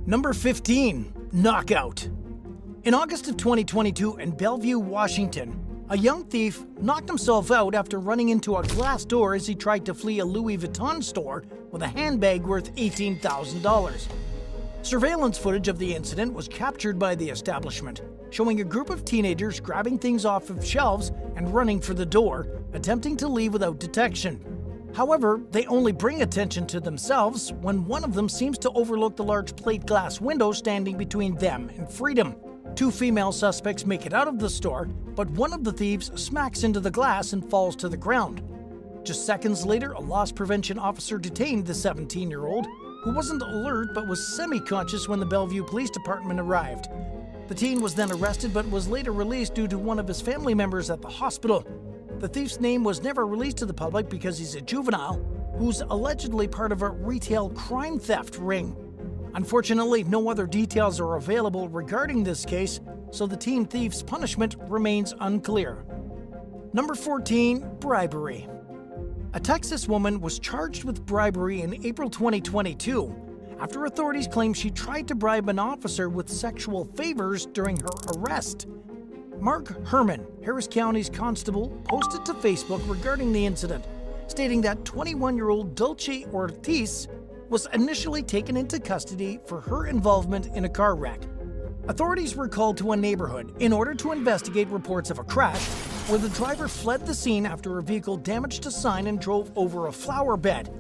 Number 15. Knockout. In August of 2022 in Bellevue, Washington, a young thief knocked himself out after running into a glass door as he tried to flee a Louis Vuitton store with a handbag worth $18,000. Surveillance footage of the incident was captured by the establishment, showing a group of teenagers grabbing things off of shelves and running for the door, attempting to leave without detection. However, they only bring attention to themselves when one of them seems to overlook the large plate glass window standing between them and freedom. Two female suspects make it out of the store, but one of the thieves smacks into the glass and falls to the ground. Just seconds later, a loss prevention officer detained the 17-year-old, who wasn't alert but was semi-conscious when the Bellevue Police Department arrived. The teen was then arrested but was later released due to one of his family members at the hospital. The thief's name was never released to the public because he's a juvenile who's allegedly part of a retail crime theft ring. Unfortunately, no other details are available regarding this case, so the teen thief's punishment remains unclear. Number 14. Bribery. A Texas woman was charged with bribery in April 2022 after authorities claim she tried to bribe an officer with sexual favors during her arrest. Mark Herman, Harris County's constable, posted to Facebook regarding the incident, stating that 21-year-old Dulce Ortiz was initially taken into custody for her involvement in a car wreck. Authorities were called to a neighborhood in order to investigate reports of a crash where the driver fled the scene after a vehicle damaged a sign and drove over a flower bed.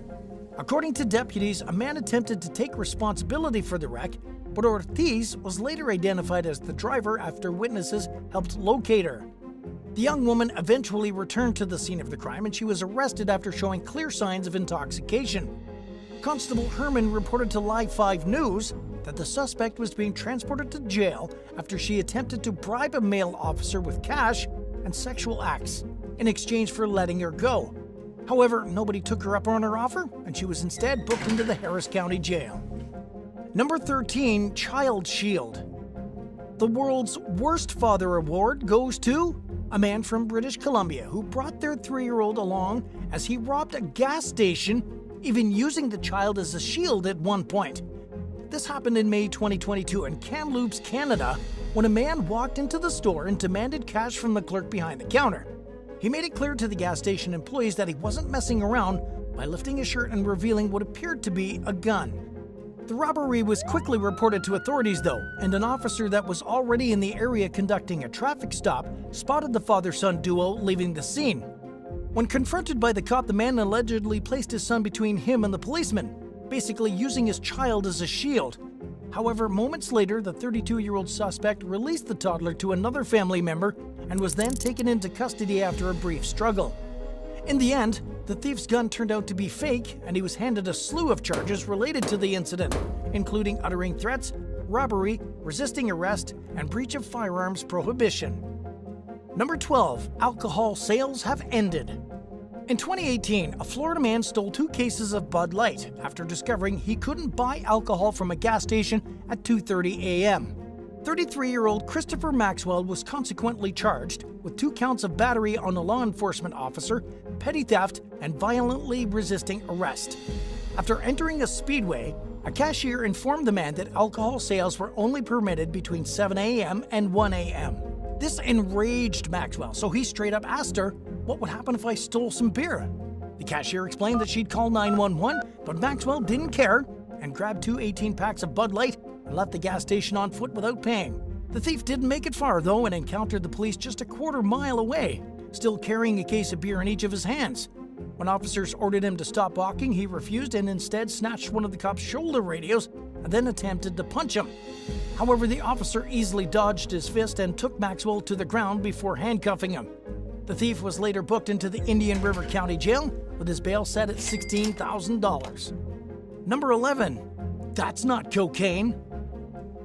According to deputies, a man attempted to take responsibility for the wreck, but Ortiz was later identified as the driver after witnesses helped locate her. The young woman eventually returned to the scene of the crime and she was arrested after showing clear signs of intoxication. Constable Herman reported to Live 5 News that the suspect was being transported to jail after she attempted to bribe a male officer with cash and sexual acts in exchange for letting her go. However, nobody took her up on her offer, and she was instead booked into the Harris County Jail. Number 13. Child Shield. The world's worst father award goes to a man from British Columbia who brought their 3-year-old along as he robbed a gas station, even using the child as a shield at one point. This happened in May 2022 in Kamloops, Canada, when a man walked into the store and demanded cash from the clerk behind the counter. He made it clear to the gas station employees that he wasn't messing around by lifting his shirt and revealing what appeared to be a gun. The robbery was quickly reported to authorities though, and an officer that was already in the area conducting a traffic stop spotted the father-son duo leaving the scene. When confronted by the cop, the man allegedly placed his son between him and the policeman, basically using his child as a shield. However, moments later, the 32-year-old suspect released the toddler to another family member and was then taken into custody after a brief struggle. In the end, the thief's gun turned out to be fake, and he was handed a slew of charges related to the incident, including uttering threats, robbery, resisting arrest, and breach of firearms prohibition. Number 12. Alcohol sales have ended. In 2018, a Florida man stole 2 cases of Bud Light after discovering he couldn't buy alcohol from a gas station at 2:30 a.m. 33-year-old Christopher Maxwell was consequently charged with 2 counts of battery on a law enforcement officer, petty theft, and violently resisting arrest. After entering a speedway, a cashier informed the man that alcohol sales were only permitted between 7 a.m. and 1 a.m. This enraged Maxwell, so he straight up asked her, "What would happen if I stole some beer?" The cashier explained that she'd call 911, but Maxwell didn't care and grabbed 2 18-packs of Bud Light and left the gas station on foot without paying. The thief didn't make it far though and encountered the police just a quarter mile away, still carrying a case of beer in each of his hands. When officers ordered him to stop walking, he refused and instead snatched one of the cop's shoulder radios and then attempted to punch him. However, the officer easily dodged his fist and took Maxwell to the ground before handcuffing him. The thief was later booked into the Indian River County Jail with his bail set at $16,000. Number 11. That's not cocaine.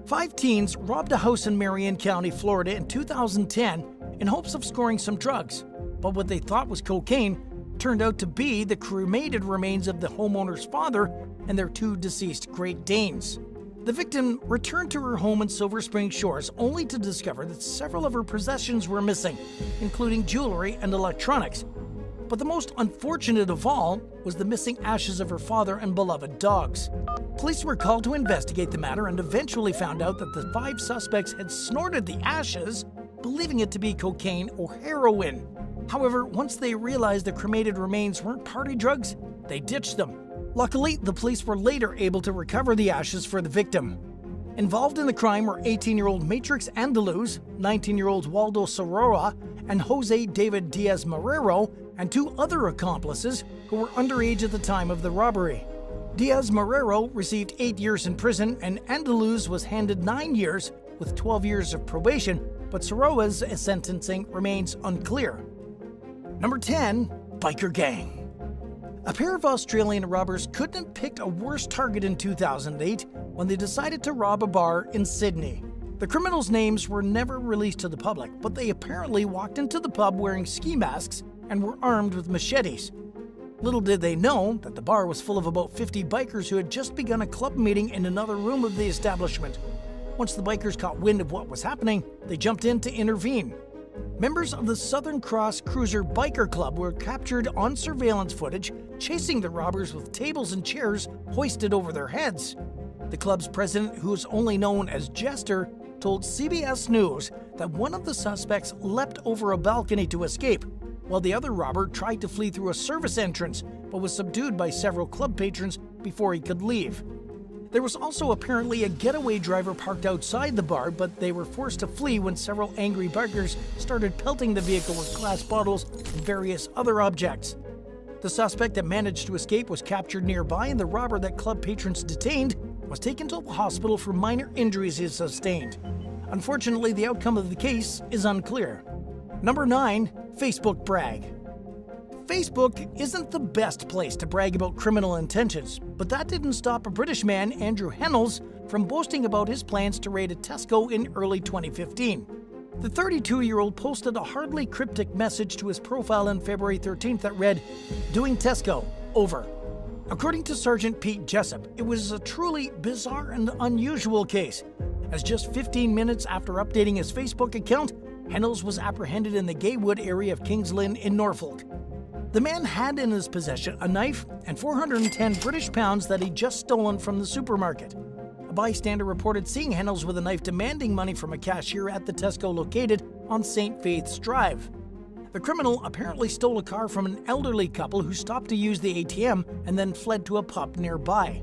5 teens robbed a house in Marion County, Florida in 2010 in hopes of scoring some drugs, but what they thought was cocaine turned out to be the cremated remains of the homeowner's father and their 2 deceased Great Danes. The victim returned to her home in Silver Spring Shores only to discover that several of her possessions were missing, including jewelry and electronics. But the most unfortunate of all was the missing ashes of her father and beloved dogs. Police were called to investigate the matter and eventually found out that the 5 suspects had snorted the ashes, believing it to be cocaine or heroin. However, once they realized the cremated remains weren't party drugs, they ditched them. Luckily, the police were later able to recover the ashes for the victim. Involved in the crime were 18-year-old Matrix Andaluz, 19-year-old Waldo Sorora, and Jose David Diaz Marrero, and 2 other accomplices who were underage at the time of the robbery. Diaz Marrero received 8 years in prison, and Andaluz was handed 9 years with 12 years of probation, but Sorora's sentencing remains unclear. Number 10. Biker Gang. A pair of Australian robbers couldn't have picked a worse target in 2008 when they decided to rob a bar in Sydney. The criminals' names were never released to the public, but they apparently walked into the pub wearing ski masks and were armed with machetes. Little did they know that the bar was full of about 50 bikers who had just begun a club meeting in another room of the establishment. Once the bikers caught wind of what was happening, they jumped in to intervene. Members of the Southern Cross Cruiser Biker Club were captured on surveillance footage, chasing the robbers with tables and chairs hoisted over their heads. The club's president, who is only known as Jester, told CBS News that one of the suspects leapt over a balcony to escape, while the other robber tried to flee through a service entrance, but was subdued by several club patrons before he could leave. There was also apparently a getaway driver parked outside the bar, but they were forced to flee when several angry bikers started pelting the vehicle with glass bottles and various other objects. The suspect that managed to escape was captured nearby, and the robber that club patrons detained was taken to the hospital for minor injuries he sustained. Unfortunately, the outcome of the case is unclear. Number 9. Facebook brag. Facebook isn't the best place to brag about criminal intentions, but that didn't stop a British man, Andrew Hennels, from boasting about his plans to raid a Tesco in early 2015. The 32-year-old posted a hardly cryptic message to his profile on February 13th that read, "Doing Tesco, over." According to Sergeant Pete Jessup, it was a truly bizarre and unusual case, as just 15 minutes after updating his Facebook account, Hennels was apprehended in the Gaywood area of Kings Lynn in Norfolk. The man had in his possession a knife and 410 British pounds that he'd just stolen from the supermarket. A bystander reported seeing Hennels with a knife demanding money from a cashier at the Tesco located on St. Faith's Drive. The criminal apparently stole a car from an elderly couple who stopped to use the ATM and then fled to a pub nearby.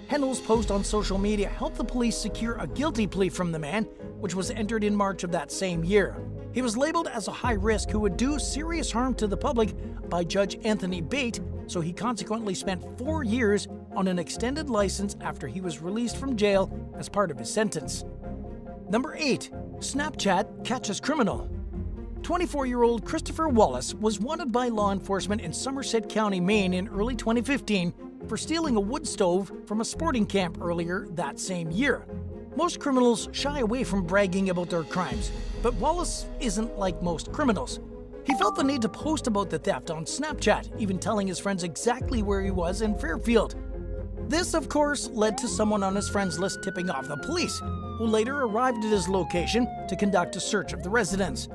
Hennels' post on social media helped the police secure a guilty plea from the man, which was entered in March of that same year. He was labeled as a high risk who would do serious harm to the public by Judge Anthony Bate, so he consequently spent 4 years on an extended license after he was released from jail as part of his sentence. Number 8. Snapchat catches criminal. 24-year-old Christopher Wallace was wanted by law enforcement in Somerset County, Maine in early 2015 for stealing a wood stove from a sporting camp earlier that same year. Most criminals shy away from bragging about their crimes, but Wallace isn't like most criminals. He felt the need to post about the theft on Snapchat, even telling his friends exactly where he was in Fairfield. This, of course, led to someone on his friends list tipping off the police, who later arrived at his location to conduct a search of the residence.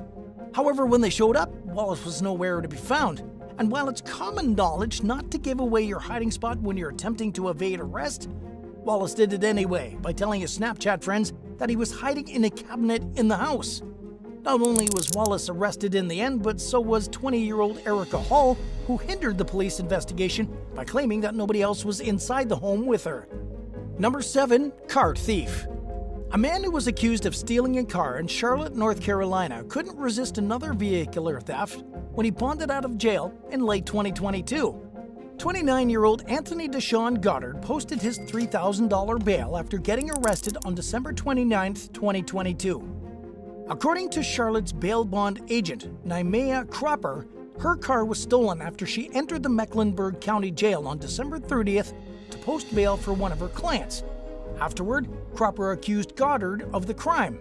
However, when they showed up, Wallace was nowhere to be found. And while it's common knowledge not to give away your hiding spot when you're attempting to evade arrest, Wallace did it anyway by telling his Snapchat friends that he was hiding in a cabinet in the house. Not only was Wallace arrested in the end, but so was 20-year-old Erica Hall, who hindered the police investigation by claiming that nobody else was inside the home with her. Number 7. Car thief. A man who was accused of stealing a car in Charlotte, North Carolina couldn't resist another vehicular theft when he bonded out of jail in late 2022. 29-year-old Anthony Deshaun Goddard posted his $3,000 bail after getting arrested on December 29, 2022. According to Charlotte's bail bond agent, Naimea Cropper, her car was stolen after she entered the Mecklenburg County Jail on December 30th to post bail for one of her clients. Afterward, Cropper accused Goddard of the crime.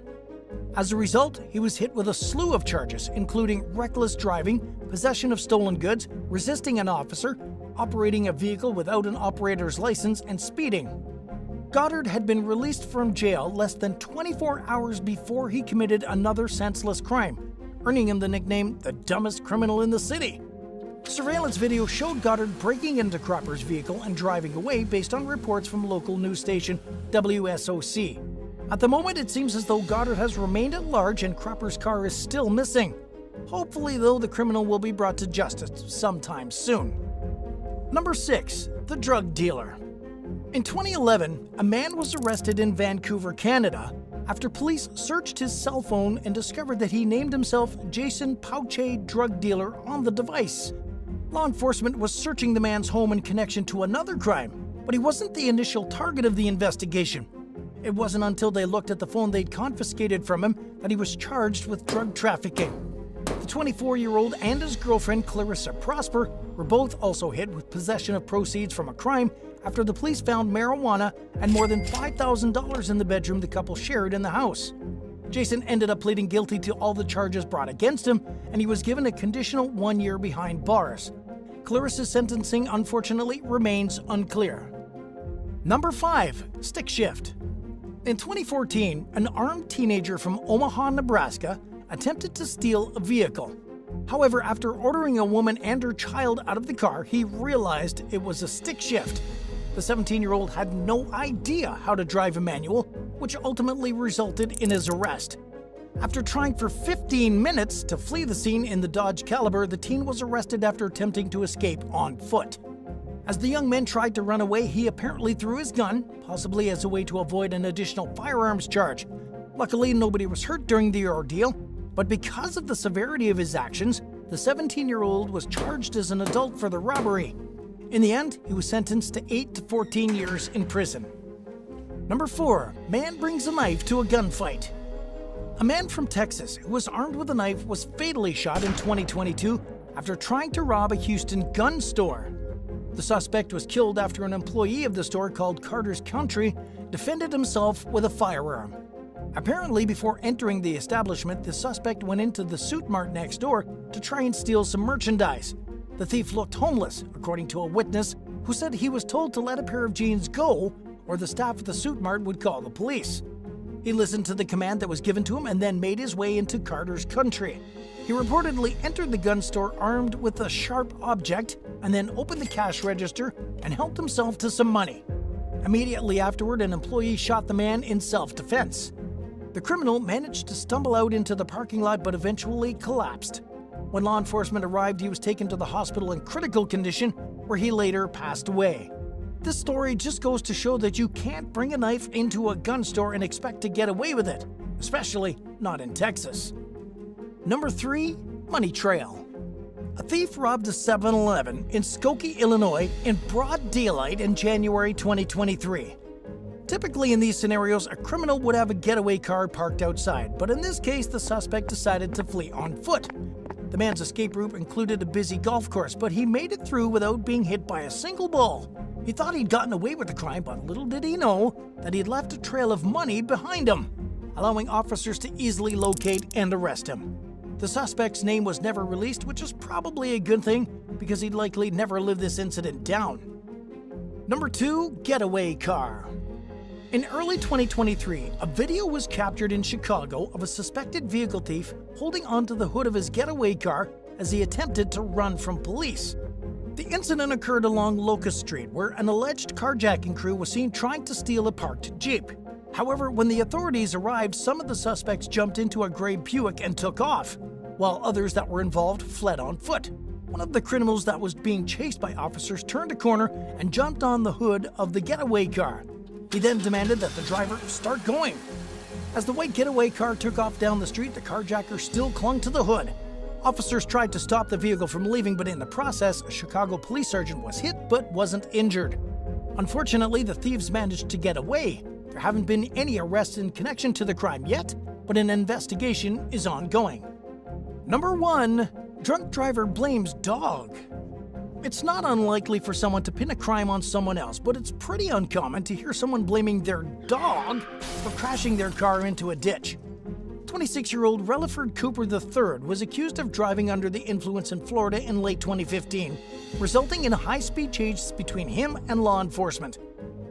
As a result, he was hit with a slew of charges, including reckless driving, possession of stolen goods, resisting an officer, operating a vehicle without an operator's license, and speeding. Goddard had been released from jail less than 24 hours before he committed another senseless crime, earning him the nickname the dumbest criminal in the city. Surveillance video showed Goddard breaking into Cropper's vehicle and driving away based on reports from local news station WSOC. At the moment, it seems as though Goddard has remained at large and Cropper's car is still missing. Hopefully, though, the criminal will be brought to justice sometime soon. Number 6. The drug dealer. In 2011, a man was arrested in Vancouver, Canada, after police searched his cell phone and discovered that he named himself Jason Pauche, drug dealer, on the device. Law enforcement was searching the man's home in connection to another crime, but he wasn't the initial target of the investigation. It wasn't until they looked at the phone they'd confiscated from him that he was charged with drug trafficking. The 24-year-old and his girlfriend, Clarissa Prosper, were both also hit with possession of proceeds from a crime after the police found marijuana and more than $5,000 in the bedroom the couple shared in the house. Jason ended up pleading guilty to all the charges brought against him, and he was given a conditional 1 year behind bars. Clarissa's sentencing, unfortunately, remains unclear. Number 5. Stick shift. In 2014, an armed teenager from Omaha, Nebraska, attempted to steal a vehicle. However, after ordering a woman and her child out of the car, he realized it was a stick shift. The 17-year-old had no idea how to drive a manual, which ultimately resulted in his arrest. After trying for 15 minutes to flee the scene in the Dodge Caliber, the teen was arrested after attempting to escape on foot. As the young man tried to run away, he apparently threw his gun, possibly as a way to avoid an additional firearms charge. Luckily, nobody was hurt during the ordeal, but because of the severity of his actions, the 17-year-old was charged as an adult for the robbery. In the end, he was sentenced to 8 to 14 years in prison. Number 4. Man brings a knife to a gunfight. A man from Texas who was armed with a knife was fatally shot in 2022 after trying to rob a Houston gun store. The suspect was killed after an employee of the store called Carter's Country defended himself with a firearm. Apparently, before entering the establishment, the suspect went into the Suit Mart next door to try and steal some merchandise. The thief looked homeless, according to a witness who said he was told to let a pair of jeans go or the staff at the Suit Mart would call the police. He listened to the command that was given to him and then made his way into Carter's Country. He reportedly entered the gun store armed with a sharp object and then opened the cash register and helped himself to some money. Immediately afterward, an employee shot the man in self-defense. The criminal managed to stumble out into the parking lot but eventually collapsed. When law enforcement arrived, he was taken to the hospital in critical condition, where he later passed away. This story just goes to show that you can't bring a knife into a gun store and expect to get away with it, especially not in Texas. Number 3. Money trail. A thief robbed a 7-Eleven in Skokie, Illinois in broad daylight in January 2023. Typically in these scenarios, a criminal would have a getaway car parked outside, but in this case, the suspect decided to flee on foot. The man's escape route included a busy golf course, but he made it through without being hit by a single ball. He thought he'd gotten away with the crime, but little did he know that he'd left a trail of money behind him, allowing officers to easily locate and arrest him. The suspect's name was never released, which is probably a good thing because he'd likely never live this incident down. Number 2. Getaway car. In early 2023, a video was captured in Chicago of a suspected vehicle thief holding onto the hood of his getaway car as he attempted to run from police. The incident occurred along Locust Street, where an alleged carjacking crew was seen trying to steal a parked Jeep. However, when the authorities arrived, some of the suspects jumped into a gray Buick and took off, while others that were involved fled on foot. One of the criminals that was being chased by officers turned a corner and jumped on the hood of the getaway car. He then demanded that the driver start going. As the white getaway car took off down the street, the carjacker still clung to the hood. Officers tried to stop the vehicle from leaving, but in the process, a Chicago police sergeant was hit but wasn't injured. Unfortunately, the thieves managed to get away. There haven't been any arrests in connection to the crime yet, but an investigation is ongoing. Number 1. Drunk driver blames dog. It's not unlikely for someone to pin a crime on someone else, but it's pretty uncommon to hear someone blaming their dog for crashing their car into a ditch. 26-year-old Relaford Cooper III was accused of driving under the influence in Florida in late 2015, resulting in a high-speed chase between him and law enforcement.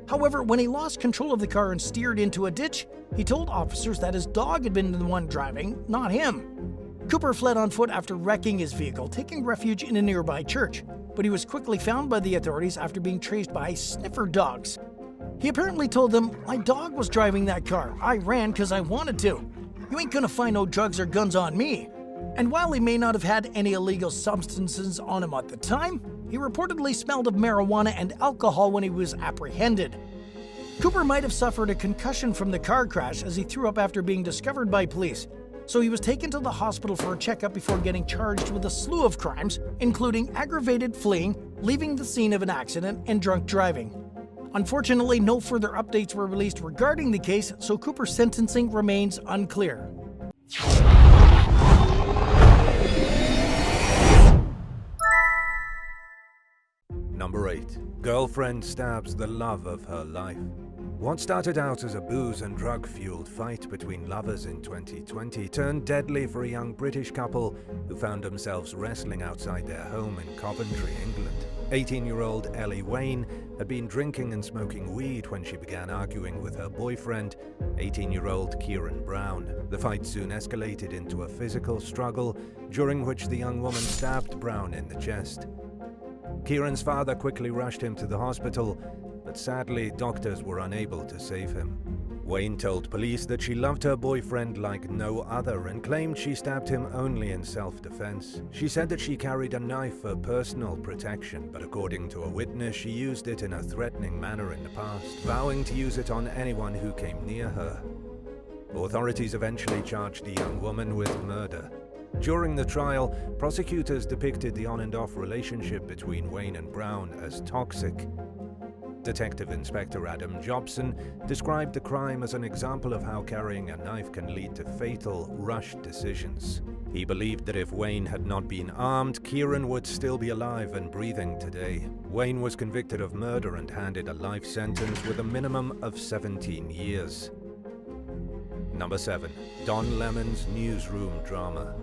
However, when he lost control of the car and steered into a ditch, he told officers that his dog had been the one driving, not him. Cooper fled on foot after wrecking his vehicle, taking refuge in a nearby church, but he was quickly found by the authorities after being traced by sniffer dogs. He apparently told them, "My dog was driving that car. I ran because I wanted to. You ain't gonna find no drugs or guns on me." And while he may not have had any illegal substances on him at the time, he reportedly smelled of marijuana and alcohol when he was apprehended. Cooper might have suffered a concussion from the car crash as he threw up after being discovered by police, so he was taken to the hospital for a checkup before getting charged with a slew of crimes, including aggravated fleeing, leaving the scene of an accident, and drunk driving. Unfortunately, no further updates were released regarding the case, so Cooper's sentencing remains unclear. Number 8. Girlfriend stabs the love of her life. What started out as a booze and drug-fueled fight between lovers in 2020 turned deadly for a young British couple who found themselves wrestling outside their home in Coventry, England. 18-year-old Ellie Wayne had been drinking and smoking weed when she began arguing with her boyfriend, 18-year-old Kieran Brown. The fight soon escalated into a physical struggle, during which the young woman stabbed Brown in the chest. Kieran's father quickly rushed him to the hospital, but sadly, doctors were unable to save him. Wayne told police that she loved her boyfriend like no other and claimed she stabbed him only in self-defense. She said that she carried a knife for personal protection, but according to a witness, she used it in a threatening manner in the past, vowing to use it on anyone who came near her. Authorities eventually charged the young woman with murder. During the trial, prosecutors depicted the on-and-off relationship between Wayne and Brown as toxic. Detective Inspector Adam Jobson described the crime as an example of how carrying a knife can lead to fatal, rushed decisions. He believed that if Wayne had not been armed, Kieran would still be alive and breathing today. Wayne was convicted of murder and handed a life sentence with a minimum of 17 years. Number 7. Don Lemon's newsroom drama.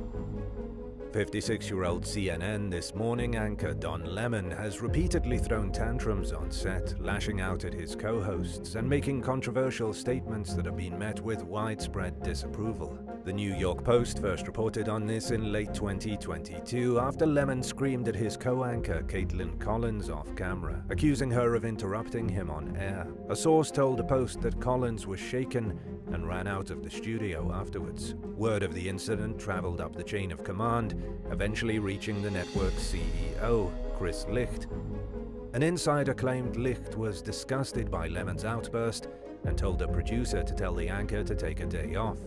56-year-old CNN This Morning anchor Don Lemon has repeatedly thrown tantrums on set, lashing out at his co-hosts and making controversial statements that have been met with widespread disapproval. The New York Post first reported on this in late 2022 after Lemon screamed at his co-anchor Caitlin Collins off camera, accusing her of interrupting him on air. A source told the Post that Collins was shaken and ran out of the studio afterwards. Word of the incident traveled up the chain of command, eventually reaching the network's CEO, Chris Licht. An insider claimed Licht was disgusted by Lemon's outburst and told a producer to tell the anchor to take a day off.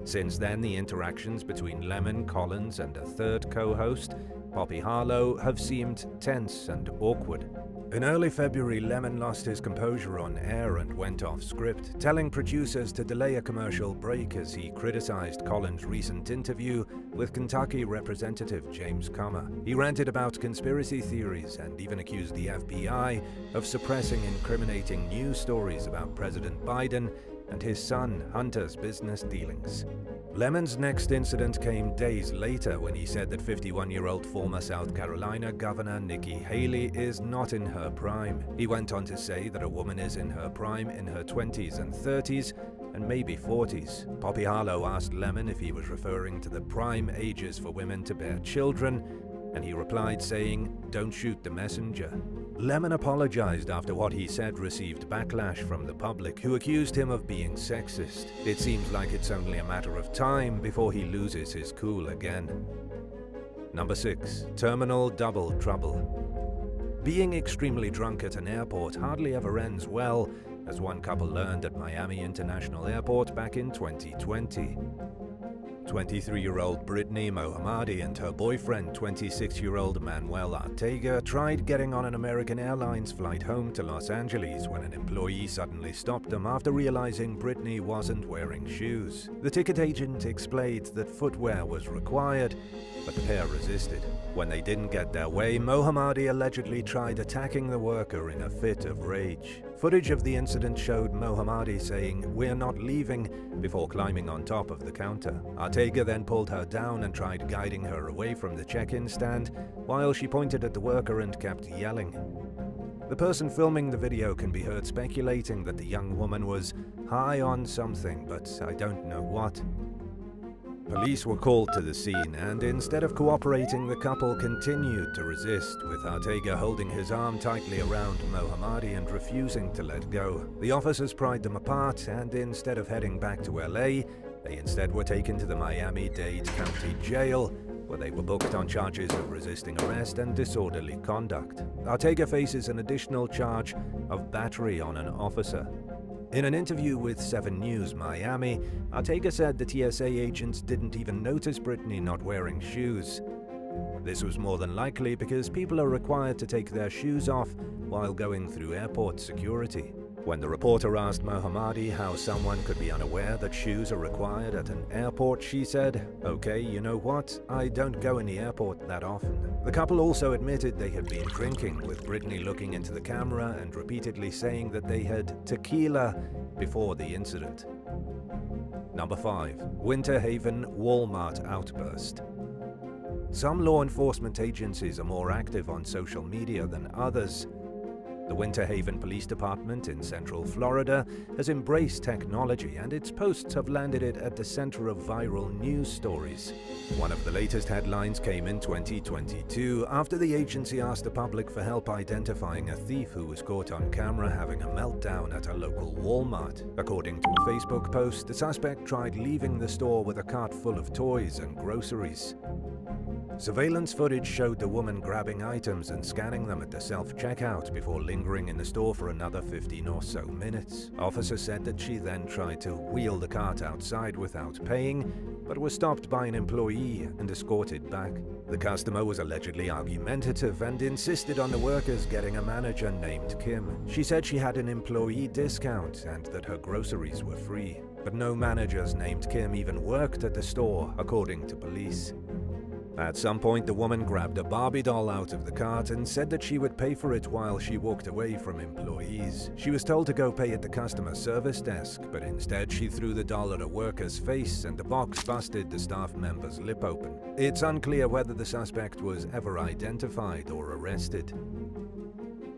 Since then, the interactions between Lemon, Collins, and a third co-host, Poppy Harlow, have seemed tense and awkward. In early February, Lemon lost his composure on air and went off script, telling producers to delay a commercial break as he criticized Collins' recent interview with Kentucky Representative James Comer. He ranted about conspiracy theories and even accused the FBI of suppressing incriminating news stories about President Biden and his son Hunter's business dealings. Lemon's next incident came days later when he said that 51-year-old former South Carolina Governor Nikki Haley is not in her prime. He went on to say that a woman is in her prime in her 20s and 30s and maybe 40s. Poppy Harlow asked Lemon if he was referring to the prime ages for women to bear children, and he replied saying, "Don't shoot the messenger." Lemon apologized after what he said received backlash from the public, who accused him of being sexist. It seems like it's only a matter of time before he loses his cool again. Number 6. Terminal double trouble. Being extremely drunk at an airport hardly ever ends well, as one couple learned at Miami International Airport back in 2020. 23-year-old Brittany Mohammadi and her boyfriend, 26-year-old Manuel Ortega, tried getting on an American Airlines flight home to Los Angeles when an employee suddenly stopped them after realizing Brittany wasn't wearing shoes. The ticket agent explained that footwear was required, but the pair resisted. When they didn't get their way, Mohammadi allegedly tried attacking the worker in a fit of rage. Footage of the incident showed Mohammadi saying, "We're not leaving," before climbing on top of the counter. Ortega then pulled her down and tried guiding her away from the check-in stand, while she pointed at the worker and kept yelling. The person filming the video can be heard speculating that the young woman was high on something, but I don't know what. Police were called to the scene, and instead of cooperating, the couple continued to resist, with Ortega holding his arm tightly around Mohammadi and refusing to let go. The officers pried them apart, and instead of heading back to LA, they instead were taken to the Miami-Dade County Jail, where they were booked on charges of resisting arrest and disorderly conduct. Ortega faces an additional charge of battery on an officer. In an interview with 7 News Miami, Ortega said the TSA agents didn't even notice Brittany not wearing shoes. This was more than likely because people are required to take their shoes off while going through airport security. When the reporter asked Mohammadi how someone could be unaware that shoes are required at an airport, she said, "Okay, you know what? I don't go in the airport that often." The couple also admitted they had been drinking, with Brittany looking into the camera and repeatedly saying that they had tequila before the incident. Number 5. Winter Haven Walmart outburst. Some law enforcement agencies are more active on social media than others. The Winter Haven Police Department in Central Florida has embraced technology, and its posts have landed it at the center of viral news stories. One of the latest headlines came in 2022 after the agency asked the public for help identifying a thief who was caught on camera having a meltdown at a local Walmart. According to a Facebook post, the suspect tried leaving the store with a cart full of toys and groceries. Surveillance footage showed the woman grabbing items and scanning them at the self-checkout before lingering in the store for another 15 or so minutes. Officers said that she then tried to wheel the cart outside without paying, but was stopped by an employee and escorted back. The customer was allegedly argumentative and insisted on the workers getting a manager named Kim. She said she had an employee discount and that her groceries were free, but no managers named Kim even worked at the store, according to police. At some point, the woman grabbed a Barbie doll out of the cart and said that she would pay for it while she walked away from employees. She was told to go pay at the customer service desk, but instead she threw the doll at a worker's face and the box busted the staff member's lip open. It's unclear whether the suspect was ever identified or arrested.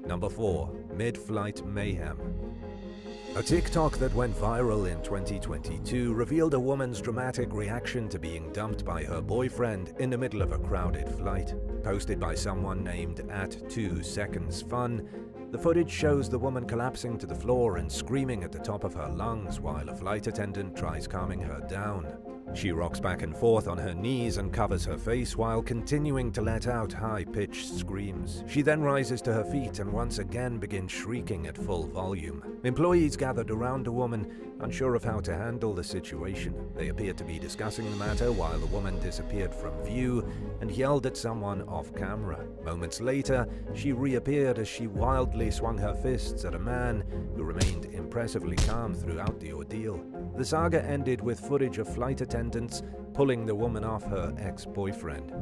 Number 4. Mid-flight mayhem. A TikTok that went viral in 2022 revealed a woman's dramatic reaction to being dumped by her boyfriend in the middle of a crowded flight. Posted by someone named @2secondsfun, the footage shows the woman collapsing to the floor and screaming at the top of her lungs while a flight attendant tries calming her down. She rocks back and forth on her knees and covers her face while continuing to let out high-pitched screams. She then rises to her feet and once again begins shrieking at full volume. Employees gathered around the woman, unsure of how to handle the situation. They appeared to be discussing the matter while the woman disappeared from view and yelled at someone off camera. Moments later, she reappeared as she wildly swung her fists at a man who remained impressively calm throughout the ordeal. The saga ended with footage of flight attendants pulling the woman off her ex-boyfriend.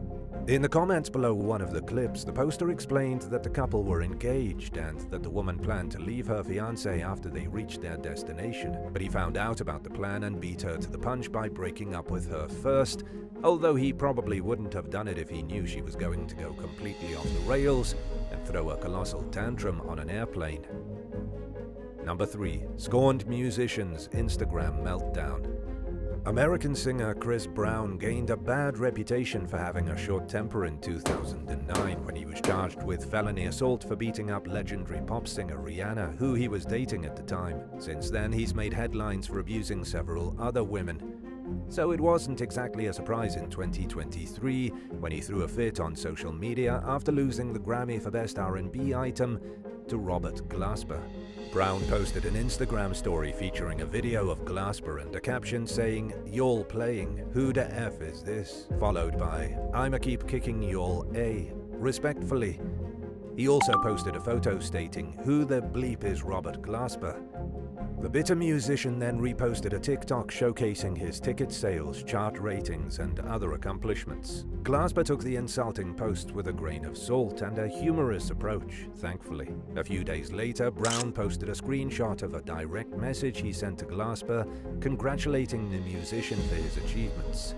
In the comments below one of the clips, the poster explained that the couple were engaged and that the woman planned to leave her fiancé after they reached their destination, but he found out about the plan and beat her to the punch by breaking up with her first, although he probably wouldn't have done it if he knew she was going to go completely off the rails and throw a colossal tantrum on an airplane. Number 3. Scorned musicians' Instagram meltdown. American singer Chris Brown gained a bad reputation for having a short temper in 2009 when he was charged with felony assault for beating up legendary pop singer Rihanna, who he was dating at the time. Since then, he's made headlines for abusing several other women. So it wasn't exactly a surprise in 2023 when he threw a fit on social media after losing the Grammy for Best R&B Item to Robert Glasper. Brown posted an Instagram story featuring a video of Glasper and a caption saying, "Y'all playing, who the F is this?" followed by, "I'ma keep kicking y'all A, respectfully." He also posted a photo stating, "Who the bleep is Robert Glasper?" The bitter musician then reposted a TikTok showcasing his ticket sales, chart ratings, and other accomplishments. Glasper took the insulting post with a grain of salt and a humorous approach, thankfully. A few days later, Brown posted a screenshot of a direct message he sent to Glasper, congratulating the musician for his achievements.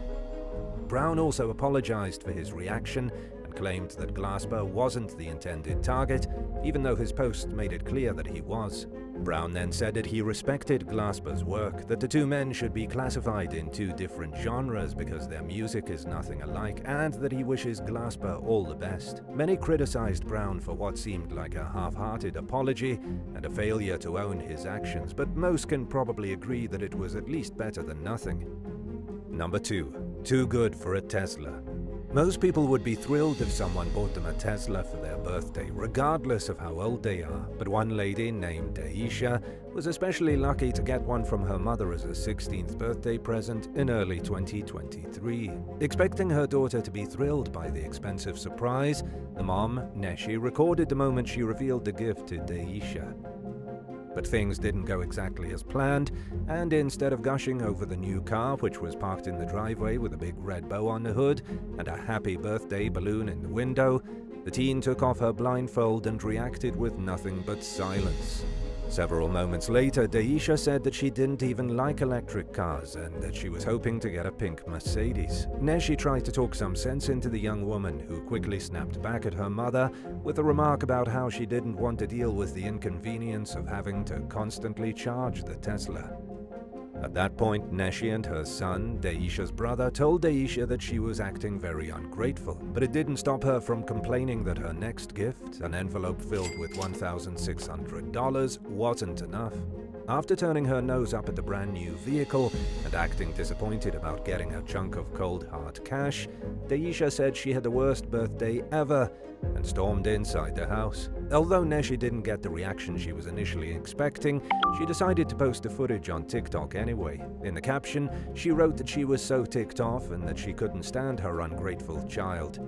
Brown also apologized for his reaction and had claimed that Glasper wasn't the intended target, even though his post made it clear that he was. Brown then said that he respected Glasper's work, that the two men should be classified in two different genres because their music is nothing alike, and that he wishes Glasper all the best. Many criticized Brown for what seemed like a half-hearted apology and a failure to own his actions, but most can probably agree that it was at least better than nothing. Number 2. Too good for a Tesla. Most people would be thrilled if someone bought them a Tesla for their birthday, regardless of how old they are. But one lady named Aisha was especially lucky to get one from her mother as a 16th birthday present in early 2023. Expecting her daughter to be thrilled by the expensive surprise, the mom, Neshi, recorded the moment she revealed the gift to Daisha. But things didn't go exactly as planned, and instead of gushing over the new car, which was parked in the driveway with a big red bow on the hood and a happy birthday balloon in the window, the teen took off her blindfold and reacted with nothing but silence. Several moments later, Daisha said that she didn't even like electric cars and that she was hoping to get a pink Mercedes. Neshi tried to talk some sense into the young woman, who quickly snapped back at her mother with a remark about how she didn't want to deal with the inconvenience of having to constantly charge the Tesla. At that point, Neshi and her son, Daisha's brother, told Daisha that she was acting very ungrateful, but it didn't stop her from complaining that her next gift, an envelope filled with $1,600, wasn't enough. After turning her nose up at the brand new vehicle and acting disappointed about getting a chunk of cold hard cash, Daisha said she had the worst birthday ever and stormed inside the house. Although Neshi didn't get the reaction she was initially expecting, she decided to post the footage on TikTok anyway. In the caption, she wrote that she was so ticked off and that she couldn't stand her ungrateful child.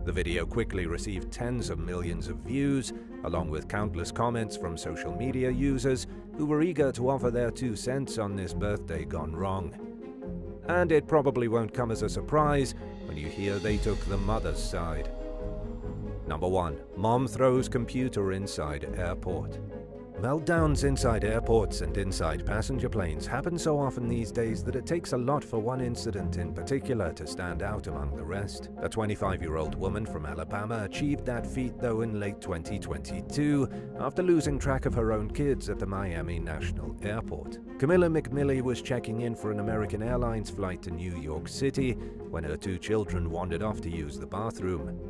The video quickly received tens of millions of views, along with countless comments from social media users who were eager to offer their 2 cents on this birthday gone wrong. And it probably won't come as a surprise when you hear they took the mother's side. Number 1. Mom throws computer inside airport. Meltdowns inside airports and inside passenger planes happen so often these days that it takes a lot for one incident in particular to stand out among the rest. A 25-year-old woman from Alabama achieved that feat though in late 2022 after losing track of her own kids at the Miami National Airport. Camilla McMillie was checking in for an American Airlines flight to New York City when her 2 children wandered off to use the bathroom.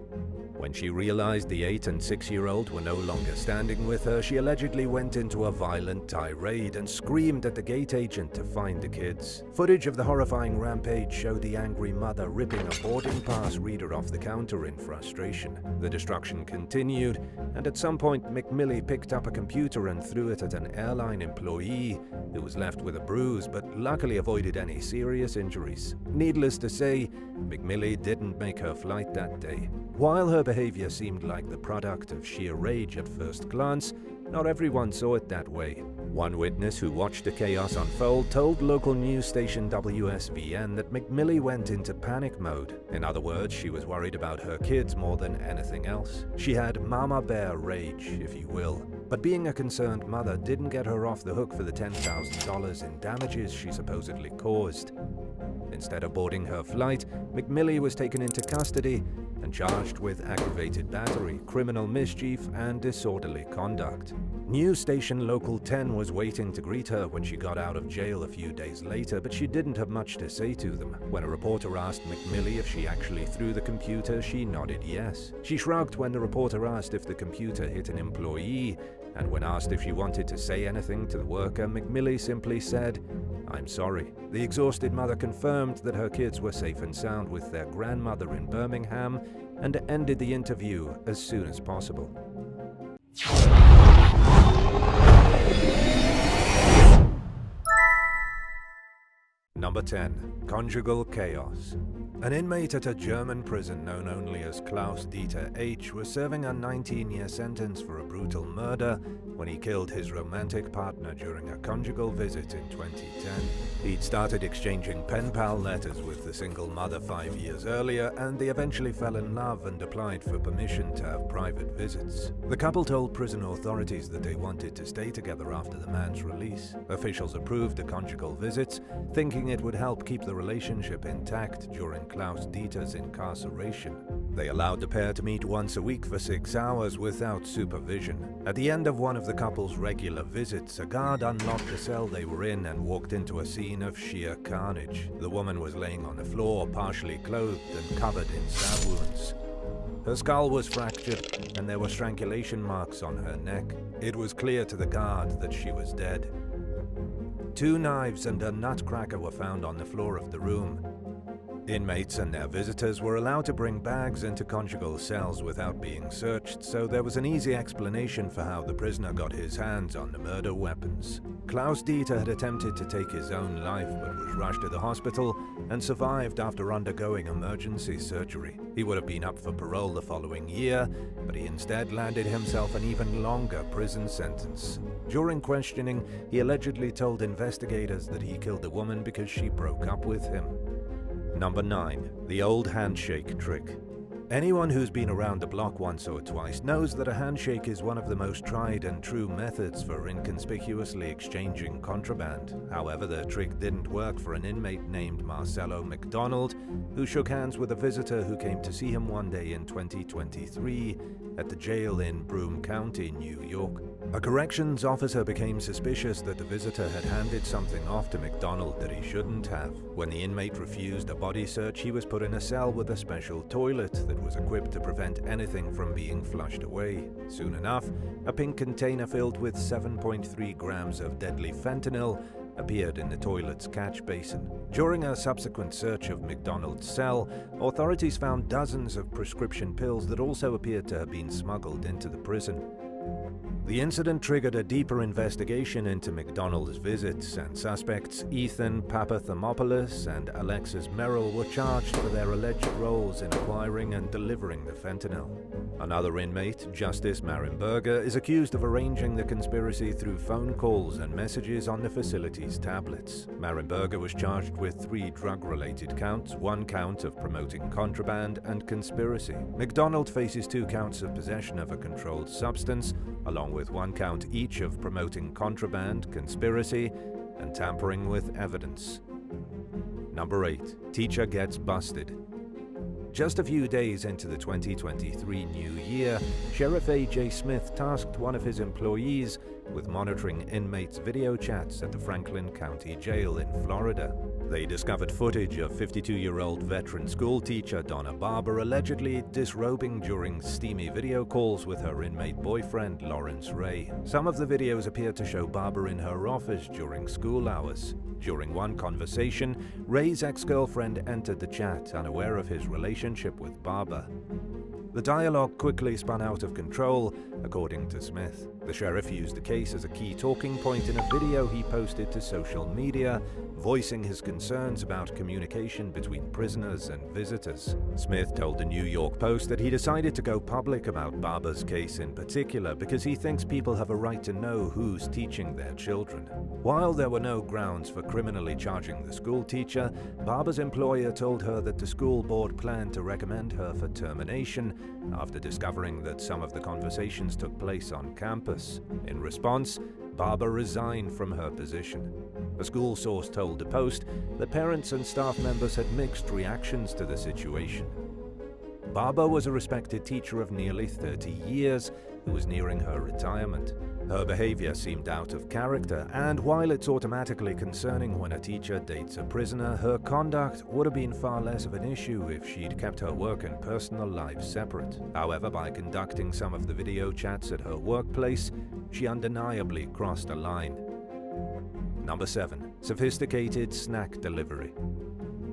When she realized the 8- and 6-year-old were no longer standing with her, she allegedly went into a violent tirade and screamed at the gate agent to find the kids. Footage of the horrifying rampage showed the angry mother ripping a boarding pass reader off the counter in frustration. The destruction continued, and at some point McMillie picked up a computer and threw it at an airline employee who was left with a bruise but luckily avoided any serious injuries. Needless to say, McMillie didn't make her flight that day. While her behavior seemed like the product of sheer rage at first glance, not everyone saw it that way. One witness who watched the chaos unfold told local news station WSVN that McMillie went into panic mode. In other words, she was worried about her kids more than anything else. She had mama bear rage, if you will. But being a concerned mother didn't get her off the hook for the $10,000 in damages she supposedly caused. Instead of boarding her flight, McMillie was taken into custody and charged with aggravated battery, criminal mischief, and disorderly conduct. News station Local 10 was waiting to greet her when she got out of jail a few days later, but she didn't have much to say to them. When a reporter asked McMillie if she actually threw the computer, she nodded yes. She shrugged when the reporter asked if the computer hit an employee, and when asked if she wanted to say anything to the worker, McMillie simply said, "I'm sorry." The exhausted mother confirmed that her kids were safe and sound with their grandmother in Birmingham and ended the interview as soon as possible. Number 10. Conjugal chaos. An inmate at a German prison known only as Klaus-Dieter H. was serving a 19-year sentence for a brutal murder when he killed his romantic partner during a conjugal visit in 2010. He'd started exchanging pen pal letters with the single mother 5 years earlier, and they eventually fell in love and applied for permission to have private visits. The couple told prison authorities that they wanted to stay together after the man's release. Officials approved the conjugal visits, thinking it would help keep the relationship intact during Klaus Dieter's incarceration. They allowed the pair to meet once a week for 6 hours without supervision. At the end of one of the couple's regular visits, a guard unlocked the cell they were in and walked into a scene of sheer carnage. The woman was laying on the floor, partially clothed and covered in stab wounds. Her skull was fractured, and there were strangulation marks on her neck. It was clear to the guard that she was dead. 2 knives and a nutcracker were found on the floor of the room. Inmates and their visitors were allowed to bring bags into conjugal cells without being searched, so there was an easy explanation for how the prisoner got his hands on the murder weapons. Klaus Dieter had attempted to take his own life but was rushed to the hospital and survived after undergoing emergency surgery. He would have been up for parole the following year, but he instead landed himself an even longer prison sentence. During questioning, he allegedly told investigators that he killed the woman because she broke up with him. Number 9. The old handshake trick. Anyone who's been around the block once or twice knows that a handshake is one of the most tried and true methods for inconspicuously exchanging contraband. However, the trick didn't work for an inmate named Marcelo McDonald, who shook hands with a visitor who came to see him one day in 2023 at the jail in Broome County, New York. A corrections officer became suspicious that the visitor had handed something off to McDonald that he shouldn't have. When the inmate refused a body search, he was put in a cell with a special toilet that was equipped to prevent anything from being flushed away. Soon enough, a pink container filled with 7.3 grams of deadly fentanyl appeared in the toilet's catch basin. During a subsequent search of McDonald's cell, authorities found dozens of prescription pills that also appeared to have been smuggled into the prison. The incident triggered a deeper investigation into McDonald's visits, and suspects Ethan Papathemopoulos and Alexis Merrill were charged for their alleged roles in acquiring and delivering the fentanyl. Another inmate, Justice Marenberger, is accused of arranging the conspiracy through phone calls and messages on the facility's tablets. Marenberger was charged with 3 drug-related counts, 1 count of promoting contraband and conspiracy. McDonald faces 2 counts of possession of a controlled substance, along with 1 count each of promoting contraband, conspiracy, and tampering with evidence. Number 8. Teacher gets busted. Just a few days into the 2023 new year, Sheriff A.J. Smith tasked one of his employees with monitoring inmates' video chats at the Franklin County Jail in Florida. They discovered footage of 52-year-old veteran schoolteacher Donna Barber allegedly disrobing during steamy video calls with her inmate boyfriend Lawrence Ray. Some of the videos appear to show Barber in her office during school hours. During one conversation, Ray's ex-girlfriend entered the chat, unaware of his relationship with Barber. The dialogue quickly spun out of control, according to Smith. The sheriff used the case as a key talking point in a video he posted to social media, voicing his concerns about communication between prisoners and visitors. Smith told the New York Post that he decided to go public about Barber's case in particular because he thinks people have a right to know who's teaching their children. While there were no grounds for criminally charging the school teacher, Barber's employer told her that the school board planned to recommend her for termination after discovering that some of the conversations took place on campus. In response, Barber resigned from her position. A school source told the Post that parents and staff members had mixed reactions to the situation. Barber was a respected teacher of nearly 30 years who was nearing her retirement. Her behavior seemed out of character, and while it's automatically concerning when a teacher dates a prisoner, her conduct would have been far less of an issue if she'd kept her work and personal life separate. However, by conducting some of the video chats at her workplace, she undeniably crossed a line. Number 7. Sophisticated snack delivery.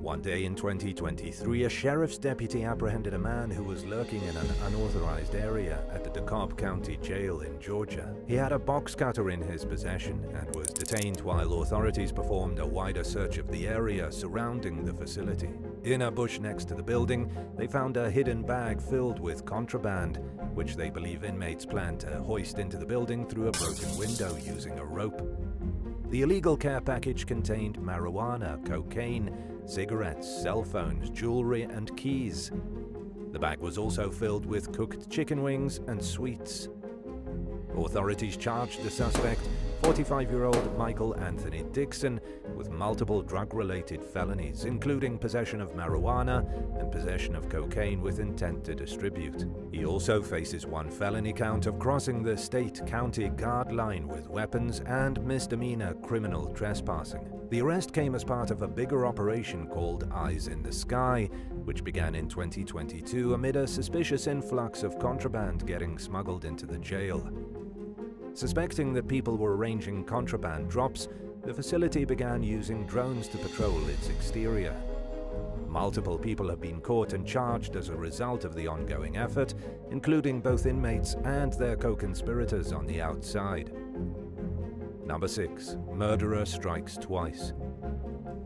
One day in 2023, a sheriff's deputy apprehended a man who was lurking in an unauthorized area at the DeKalb County Jail in Georgia. He had a box cutter in his possession and was detained while authorities performed a wider search of the area surrounding the facility. In a bush next to the building, they found a hidden bag filled with contraband, which they believe inmates planned to hoist into the building through a broken window using a rope. The illegal care package contained marijuana, cocaine, cigarettes, cell phones, jewelry, and keys. The bag was also filled with cooked chicken wings and sweets. Authorities charged the suspect 45-year-old Michael Anthony Dixon, with multiple drug-related felonies, including possession of marijuana and possession of cocaine with intent to distribute. He also faces one felony count of crossing the state-county guard line with weapons and misdemeanor criminal trespassing. The arrest came as part of a bigger operation called Eyes in the Sky, which began in 2022 amid a suspicious influx of contraband getting smuggled into the jail. Suspecting that people were arranging contraband drops, the facility began using drones to patrol its exterior. Multiple people have been caught and charged as a result of the ongoing effort, including both inmates and their co-conspirators on the outside. Number 6. Murderer strikes twice.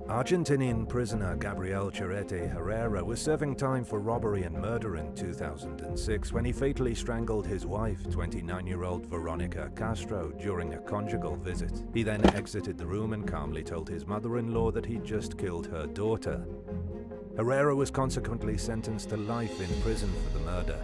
Argentinian prisoner Gabriel Chirete Herrera was serving time for robbery and murder in 2006 when he fatally strangled his wife, 29-year-old Veronica Castro, during a conjugal visit. He then exited the room and calmly told his mother-in-law that he'd just killed her daughter. Herrera was consequently sentenced to life in prison for the murder.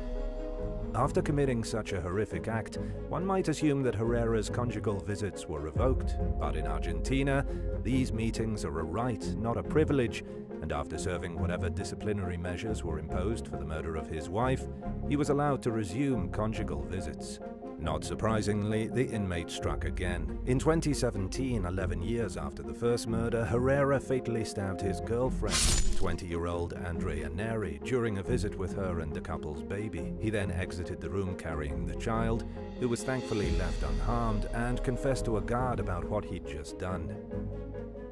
After committing such a horrific act, one might assume that Herrera's conjugal visits were revoked, but in Argentina, these meetings are a right, not a privilege, and after serving whatever disciplinary measures were imposed for the murder of his wife, he was allowed to resume conjugal visits. Not surprisingly, the inmate struck again. In 2017, 11 years after the first murder, Herrera fatally stabbed his girlfriend, 20-year-old Andrea Neri, during a visit with her and the couple's baby. He then exited the room carrying the child, who was thankfully left unharmed, and confessed to a guard about what he'd just done.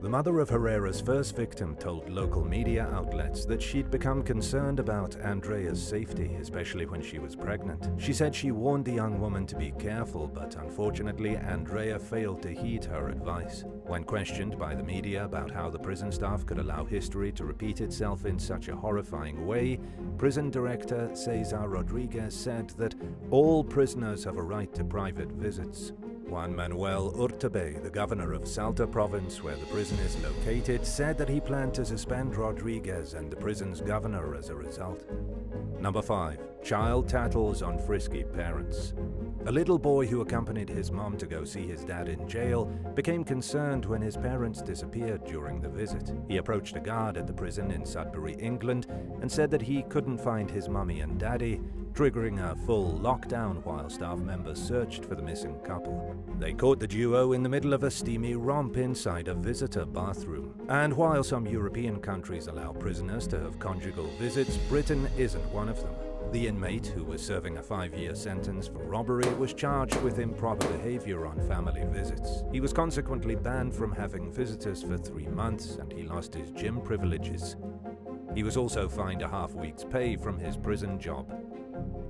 The mother of Herrera's first victim told local media outlets that she'd become concerned about Andrea's safety, especially when she was pregnant. She said she warned the young woman to be careful, but unfortunately, Andrea failed to heed her advice. When questioned by the media about how the prison staff could allow history to repeat itself in such a horrifying way, prison director Cesar Rodriguez said that all prisoners have a right to private visits. Juan Manuel Urtubey, the governor of Salta province where the prison is located, said that he planned to suspend Rodriguez and the prison's governor as a result. Number 5. Child tattles on frisky parents. A little boy who accompanied his mom to go see his dad in jail became concerned when his parents disappeared during the visit. He approached a guard at the prison in Sudbury, England, and said that he couldn't find his mummy and daddy, triggering a full lockdown while staff members searched for the missing couple. They caught the duo in the middle of a steamy romp inside a visitor bathroom. And while some European countries allow prisoners to have conjugal visits, Britain isn't one of them. The inmate, who was serving a 5-year sentence for robbery, was charged with improper behavior on family visits. He was consequently banned from having visitors for 3 months, and he lost his gym privileges. He was also fined a half-week's pay from his prison job.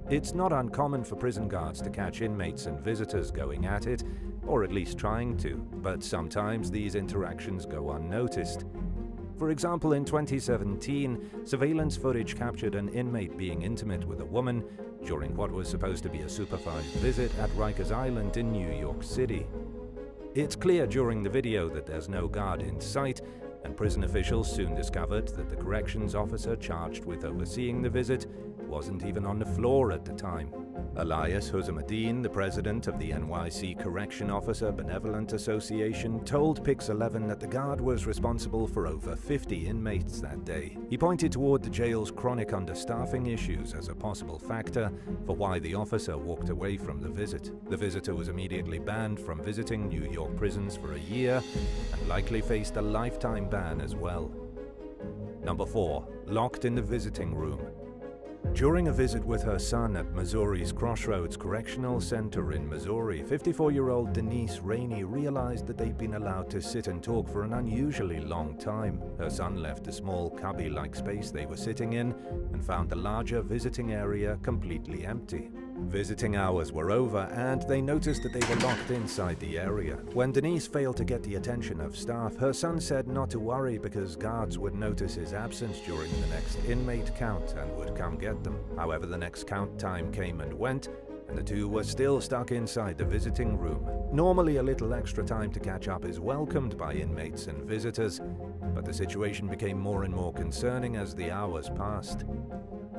It's not uncommon for prison guards to catch inmates and visitors going at it, or at least trying to, but sometimes these interactions go unnoticed. For example, in 2017, surveillance footage captured an inmate being intimate with a woman during what was supposed to be a supervised visit at Rikers Island in New York City. It's clear during the video that there's no guard in sight, and prison officials soon discovered that the corrections officer charged with overseeing the visit wasn't even on the floor at the time. Elias Husamuddin, the president of the NYC Correction Officer Benevolent Association, told Pix11 that the guard was responsible for over 50 inmates that day. He pointed toward the jail's chronic understaffing issues as a possible factor for why the officer walked away from the visit. The visitor was immediately banned from visiting New York prisons for a year and likely faced a lifetime ban as well. Number 4. Locked in the visiting room. During a visit with her son at Missouri's Crossroads Correctional Center in Missouri, 54-year-old Denise Rainey realized that they'd been allowed to sit and talk for an unusually long time. Her son left the small cubby-like space they were sitting in and found the larger visiting area completely empty. Visiting hours were over, and they noticed that they were locked inside the area. When Denise failed to get the attention of staff, her son said not to worry because guards would notice his absence during the next inmate count and would come get them. However, the next count time came and went, and the two were still stuck inside the visiting room. Normally, a little extra time to catch up is welcomed by inmates and visitors, but the situation became more and more concerning as the hours passed.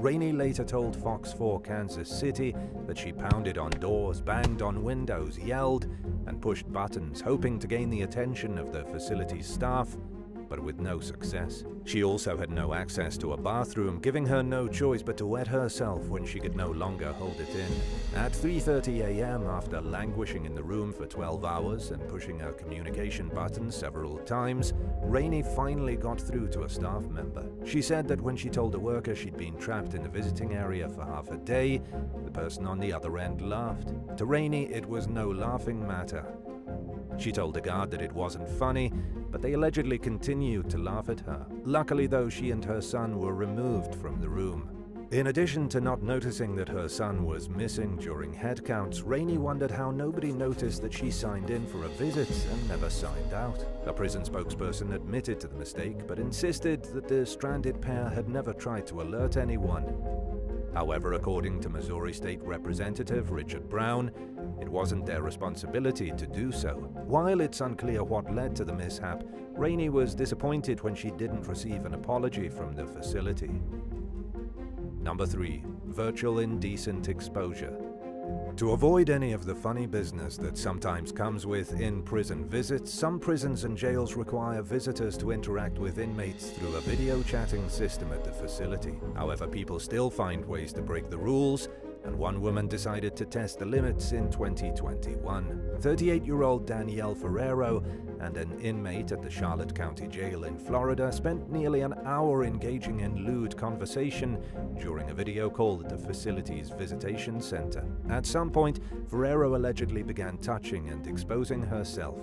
Rainey later told Fox 4 Kansas City that she pounded on doors, banged on windows, yelled, and pushed buttons, hoping to gain the attention of the facility's staff, but with no success. She also had no access to a bathroom, giving her no choice but to wet herself when she could no longer hold it in. At 3:30 a.m., after languishing in the room for 12 hours and pushing her communication button several times, Rainey finally got through to a staff member. She said that when she told a worker she'd been trapped in the visiting area for half a day, the person on the other end laughed. To Rainey, it was no laughing matter. She told the guard that it wasn't funny, but they allegedly continued to laugh at her. Luckily, though, she and her son were removed from the room. In addition to not noticing that her son was missing during head counts, Rainey wondered how nobody noticed that she signed in for a visit and never signed out. A prison spokesperson admitted to the mistake, but insisted that the stranded pair had never tried to alert anyone. However, according to Missouri State Representative Richard Brown, it wasn't their responsibility to do so. While it's unclear what led to the mishap, Rainey was disappointed when she didn't receive an apology from the facility. Number 3. Virtual indecent exposure. To avoid any of the funny business that sometimes comes with in-prison visits, some prisons and jails require visitors to interact with inmates through a video chatting system at the facility. However, people still find ways to break the rules, and one woman decided to test the limits in 2021. 38-year-old Danielle Ferrero and an inmate at the Charlotte County Jail in Florida spent nearly an hour engaging in lewd conversation during a video call at the facility's visitation center. At some point, Ferrero allegedly began touching and exposing herself.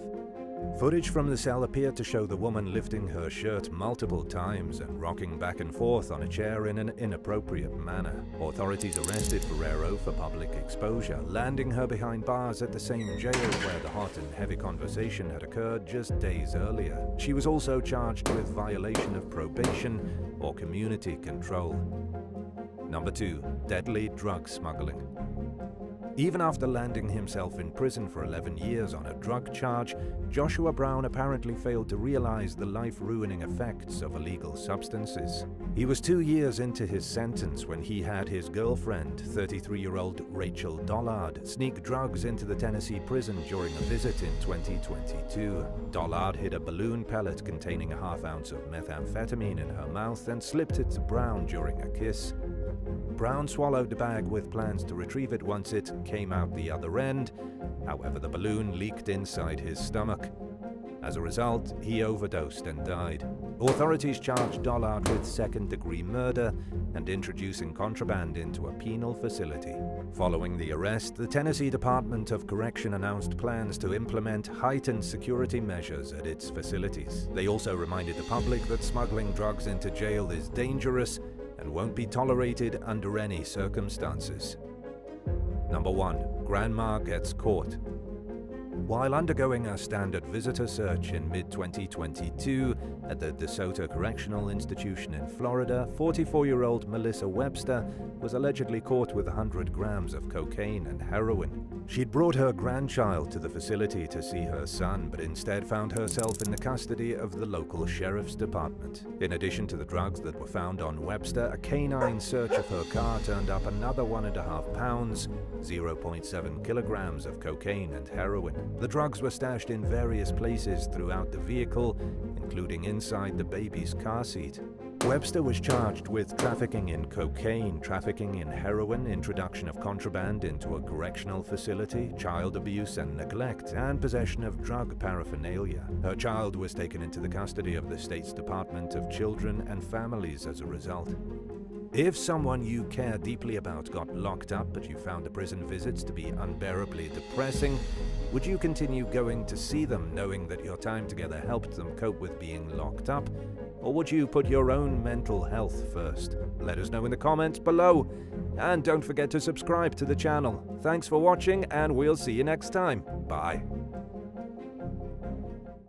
Footage from the cell appeared to show the woman lifting her shirt multiple times and rocking back and forth on a chair in an inappropriate manner. Authorities arrested Ferrero for public exposure, landing her behind bars at the same jail where the hot and heavy conversation had occurred just days earlier. She was also charged with violation of probation or community control. Number 2. Deadly drug smuggling. Even after landing himself in prison for 11 years on a drug charge, Joshua Brown apparently failed to realize the life-ruining effects of illegal substances. He was 2 years into his sentence when he had his girlfriend, 33-year-old Rachel Dollard, sneak drugs into the Tennessee prison during a visit in 2022. Dollard hid a balloon pellet containing a half ounce of methamphetamine in her mouth and slipped it to Brown during a kiss. Brown swallowed the bag with plans to retrieve it once it came out the other end. However, the balloon leaked inside his stomach. As a result, he overdosed and died. Authorities charged Dollard with second-degree murder and introducing contraband into a penal facility. Following the arrest, the Tennessee Department of Correction announced plans to implement heightened security measures at its facilities. They also reminded the public that smuggling drugs into jail is dangerous and won't be tolerated under any circumstances. Number 1. Grandma gets caught. While undergoing a standard visitor search in mid-2022 at the DeSoto Correctional Institution in Florida, 44-year-old Melissa Webster was allegedly caught with 100 grams of cocaine and heroin. She'd brought her grandchild to the facility to see her son, but instead found herself in the custody of the local sheriff's department. In addition to the drugs that were found on Webster, a canine search of her car turned up another 1.5 pounds, 0.7 kilograms of cocaine and heroin. The drugs were stashed in various places throughout the vehicle, including inside the baby's car seat. Webster was charged with trafficking in cocaine, trafficking in heroin, introduction of contraband into a correctional facility, child abuse and neglect, and possession of drug paraphernalia. Her child was taken into the custody of the state's Department of Children and Families as a result. If someone you care deeply about got locked up but you found the prison visits to be unbearably depressing, would you continue going to see them knowing that your time together helped them cope with being locked up? Or would you put your own mental health first? Let us know in the comments below. And don't forget to subscribe to the channel. Thanks for watching and we'll see you next time. Bye.